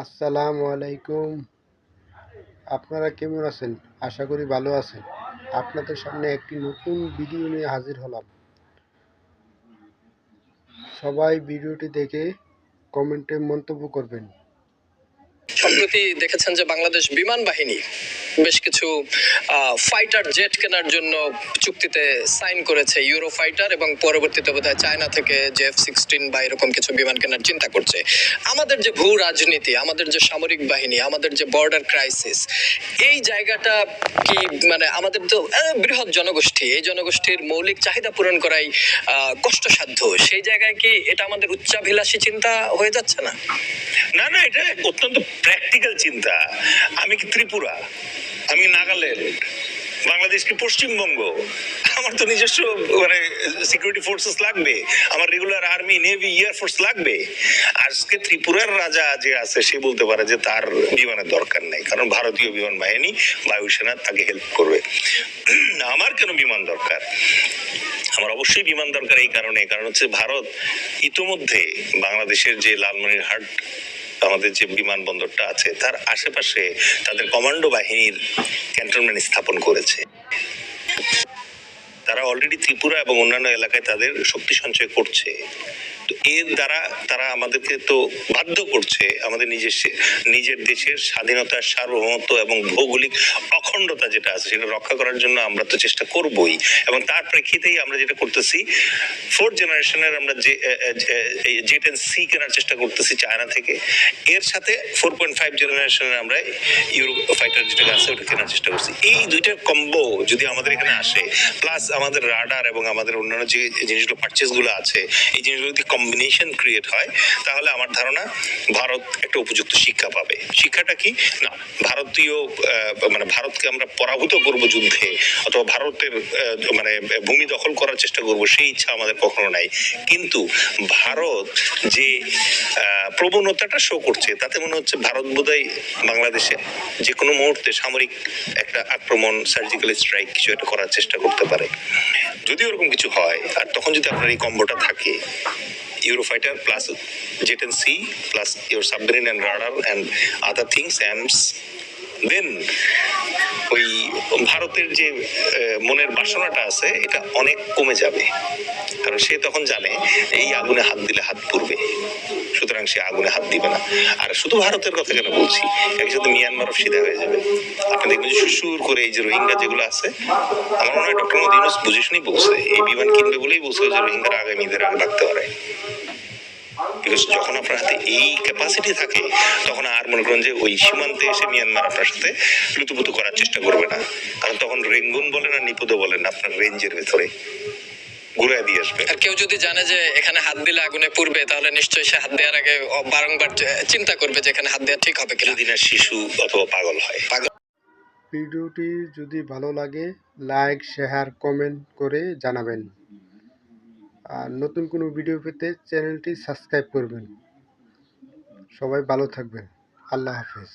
আসসালামু আলাইকুম। আপনারা কেমন আছেন? আশা করি ভালো আছেন। আপনাদের সামনে একটি নতুন ভিডিও নিয়ে হাজির হলাম। সবাই ভিডিওটি দেখে কমেন্টে মন্তব্য করবেন। সম্প্রতি দেখেছেন যে বাংলাদেশ বিমান বাহিনী বেশ কিছু ফাইটার জেট কেনার জন্য চুক্তিতে সাইন করেছে, ইউরো ফাইটার, এবং পরবর্তীতে বোধহয় চায়না থেকে যে F-16 বা এরকম কিছু বিমান কেনার চিন্তা করছে। আমাদের যে ভূ রাজনীতি, আমাদের যে সামরিক বাহিনী, আমাদের যে বর্ডার ক্রাইসিস, এই জায়গাটা কি মানে আমাদের তো বৃহৎ জনগোষ্ঠী, এই জনগোষ্ঠীর মৌলিক চাহিদা পূরণ করাই কষ্টসাধ্য। সেই জায়গায় কি এটা আমাদের উচ্চাভিলাষী চিন্তা হয়ে যাচ্ছে না? না না, এটা অত্যন্ত প্র্যাকটিক্যাল চিন্তা। আমি কি ত্রিপুরা, আমি নাগাল্যান্ড, বাংলাদেশ কি পশ্চিমবঙ্গ? আমার তো নিজস্ব মানে সিকিউরিটি ফোর্সেস লাগবে, আমার রেগুলার আর্মি, নেভি, এয়ারফোর্স লাগবে। আজকে ত্রিপুরার রাজা যে আছে সে বলতে পারে যে তার বিমানের দরকার নেই, কারণ ভারতীয় বিমান বাহিনী, বায়ুসেনা তাকে হেল্প করবে। আমার কেন বিমান দরকার? আমার অবশ্যই বিমান দরকার এই কারণে, কারণ হচ্ছে ভারত ইতোমধ্যে বাংলাদেশের যে লালমনিরহাট আমাদের যে বিমানবন্দরটা আছে তার আশেপাশে তাদের কমান্ডো বাহিনীর ক্যান্টনমেন্ট স্থাপন করেছে। তারা অলরেডি ত্রিপুরা এবং অন্যান্য এলাকায় তাদের শক্তি সঞ্চয় করছে। তো এর দ্বারা তারা আমাদেরকে তো বাধ্য করছে আমাদের নিজের দেশের স্বাধীনতা, সার্বভৌমত্ব এবং ভৌগোলিক অখণ্ডতা যেটা আছে সেটা রক্ষা করার জন্য আমরা তো চেষ্টা করবই। এবং তার প্রেক্ষিতেই আমরা যেটা করতেছি, 4th জেনারেশনের আমরা যে J-10C কেনার চেষ্টা করতেছি চায়না থেকে, এর সাথে 4.5 জেনারেশনের আমরা ইউরো ফাইটার যেটা আছে ওটা কেনার চেষ্টা করছি। এই দুইটার কম্বো যদি আমাদের এখানে আসে, প্লাস আমাদের রাডার এবং আমাদের অন্যান্য যে জিনিসগুলো পারচেস গুলো আছে, এই জিনিসগুলো যদি কম্বিনেশন ক্রিয়েট হয়, তাহলে আমার ধারণা ভারত একটা উপযুক্ত শিক্ষা পাবে। শিক্ষাটা কি না, ভারতীয় মানে ভারতকে আমরা পরাভূত করব যুদ্ধে, অথবা ভারতের মানে ভূমি দখল করার চেষ্টা করব, সেই ইচ্ছা আমাদের কখনো নাই। কিন্তু ভারত যে প্রবণতাটা শো করছে তাতে মনে হচ্ছে ভারত বোধহয় বাংলাদেশে যে কোনো মুহূর্তে সামরিক একটা আক্রমণ, সার্জিক্যাল স্ট্রাইক কিছু একটা করার চেষ্টা করতে পারে। যদি ওরকম কিছু হয়, আর তখন যদি আপনার এই কম্বোটা থাকে, Eurofighter plus J-10C plus your submarine and radar and other things, AMS, then ওই ভারতের যে মনের বাসনাটা আছে এটা অনেক কমে যাবে, কারণ সে তখন জানে এই আগুনে হাত দিলে হাত পুড়বে, সুতরাং সে আগুনে হাত দিবে না। আর শুধু ভারতের কথা কেন বলছি, একসাথে মিয়ানমারও সিধা হয়ে যাবে। আপনি দেখবেন যে সুর করে এই যে রোহিঙ্গা যেগুলো আছে, আমার মনে হয় ডক্টর মোহাম্মদ ইউনূস বুঝে শুনেই বলছে, এই বিমান কিনবে বলেই বলছে যে রোহিঙ্গারা আগামী ঈদের আগে লাগতে পারে। বিকজ যখন আপনার হাতে এই ক্যাপাসিটি থাকে, তখন আর মনে করেন যে ওই সীমান্তে এসে মিয়ানমার আপনার সাথে লুতুপুতু করার চেষ্টা করবে না, কারণ তখন রেঙ্গুন বলেন আর নিপুদো বলেন আপনার রেঞ্জের ভেতরে ঘুরাই দিয়ে আসবে। আর কেউ যদি জানে যে এখানে হাত দিলে আগুনে পুড়বে, তাহলে নিশ্চয়ই সে হাত দেওয়ার আগে বারংবার চিন্তা করবে যে এখানে হাত দেওয়া ঠিক হবে কিনা। যদি না শিশু অথবা পাগল হয়। ভিডিওটি যদি ভালো লাগে লাইক, শেয়ার, কমেন্ট করে জানাবেন। আর নতুন কোনো ভিডিও পেতে চ্যানেলটি সাবস্ক্রাইব করবেন। সবাই ভালো থাকবেন। আল্লাহ হাফেজ।